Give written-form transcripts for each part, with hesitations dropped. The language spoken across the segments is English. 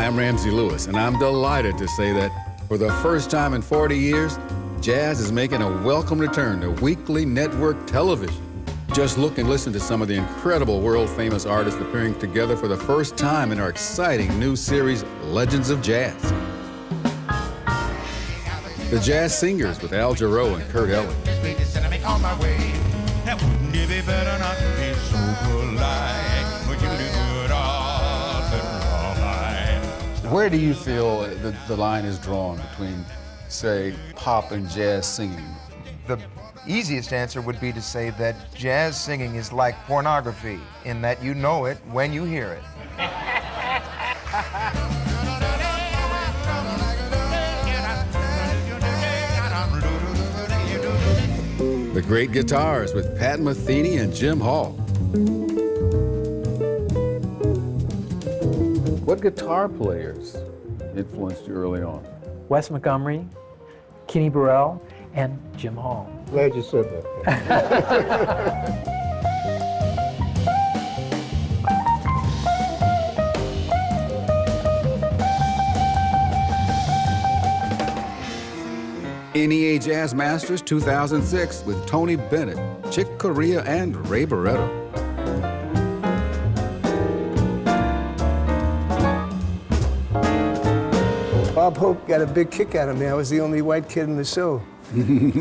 I'm Ramsey Lewis, and I'm delighted to say that for the first time in 40 years, jazz is making a welcome return to weekly network television. Just look and listen to some of the incredible world-famous artists appearing together for the first time in our exciting new series, Legends of Jazz. The Jazz Singers with Al Jarreau and Kurt Elling. Where do you feel the line is drawn between, say, pop and jazz singing? The easiest answer would be to say that jazz singing is like pornography, in that you know it when you hear it. The Great Guitars with Pat Metheny and Jim Hall. What guitar players influenced you early on? Wes Montgomery, Kenny Burrell, and Jim Hall. Glad you said that. NEA Jazz Masters 2006 with Tony Bennett, Chick Corea, and Ray Barretto. Bob Hope got a big kick out of me. I was the only white kid in the show.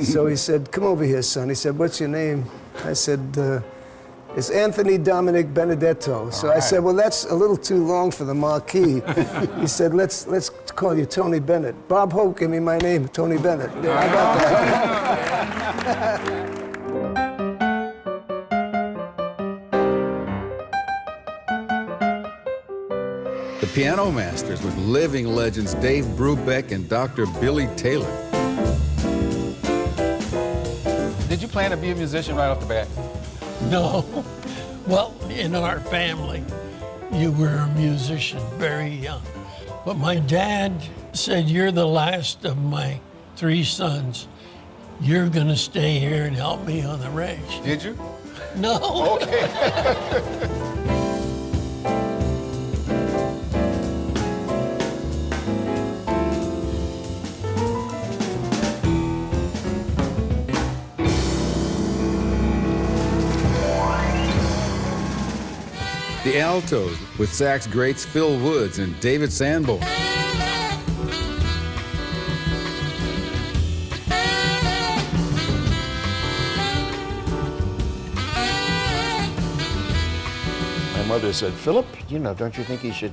So he said, "Come over here, son." He said, "What's your name?" I said, "It's Anthony Dominic Benedetto." So I said, "Well, that's a little too long for the marquee." He said, let's call you Tony Bennett." Bob Hope gave me my name, Tony Bennett. Yeah, how about that? The Piano Masters with living legends Dave Brubeck and Dr. Billy Taylor. Did you plan to be a musician right off the bat? No. Well, in our family, you were a musician very young. But my dad said, "You're the last of my 3 sons. You're gonna stay here and help me on the ranch." Did you? No. Okay. The Altos with sax greats Phil Woods and David Sanborn. My mother said, "Philip, don't you think you should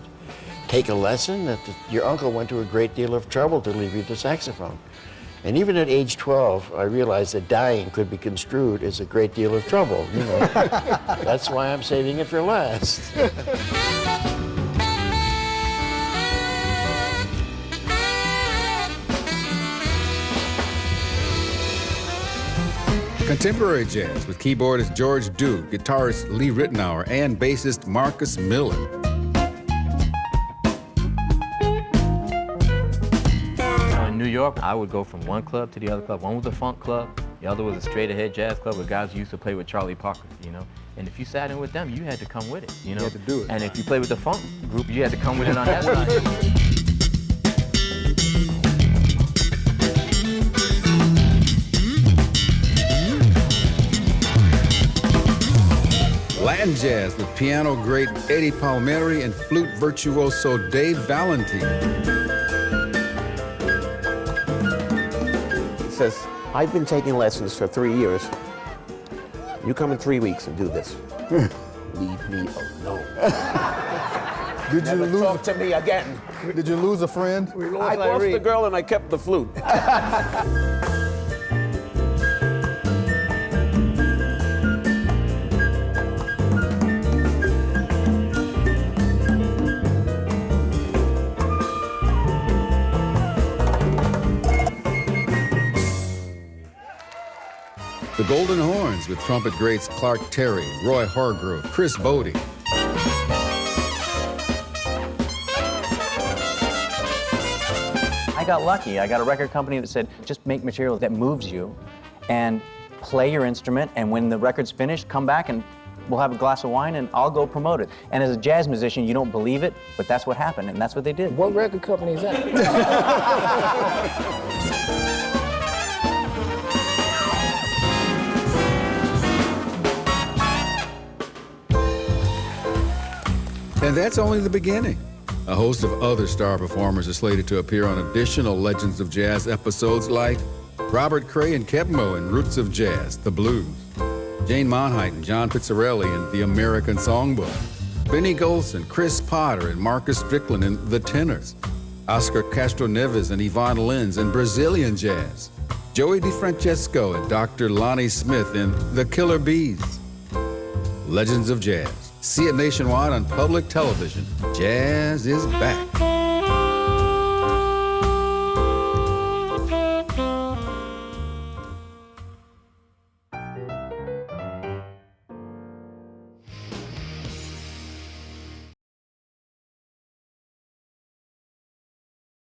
take a lesson? That your uncle went to a great deal of trouble to leave you the saxophone." And even at age 12, I realized that dying could be construed as a great deal of trouble, That's why I'm saving it for last. Contemporary jazz with keyboardist George Duke, guitarist Lee Ritenour, and bassist Marcus Miller. In New York, I would go from one club to the other club. One was a funk club, the other was a straight-ahead jazz club with guys who used to play with Charlie Parker, And if you sat in with them, you had to come with it, You had to do it. And if you played with the funk group, you had to come with it on that side. Latin jazz with piano great Eddie Palmieri and flute virtuoso Dave Valentine. Says, "I've been taking lessons for 3 years. You come in 3 weeks and do this." Leave me alone. Did you lose? Talk to me again. Did you lose a friend? I lost the girl and I kept the flute. The Golden Horns with trumpet greats Clark Terry, Roy Hargrove, Chris Bodie. I got lucky. I got a record company that said, just make material that moves you and play your instrument, and when the record's finished, come back and we'll have a glass of wine and I'll go promote it. And as a jazz musician, you don't believe it, but that's what happened, and that's what they did. What record company is that? And that's only the beginning. A host of other star performers are slated to appear on additional Legends of Jazz episodes like Robert Cray and Kebmo in Roots of Jazz, The Blues, Jane Monheit and John Pizzarelli in The American Songbook, Benny Golson, Chris Potter and Marcus Strickland in The Tenors, Oscar Castro-Neves and Yvonne Lenz in Brazilian Jazz, Joey DeFrancesco and Dr. Lonnie Smith in The Killer Bees. Legends of Jazz. See it nationwide on public television. Jazz is back.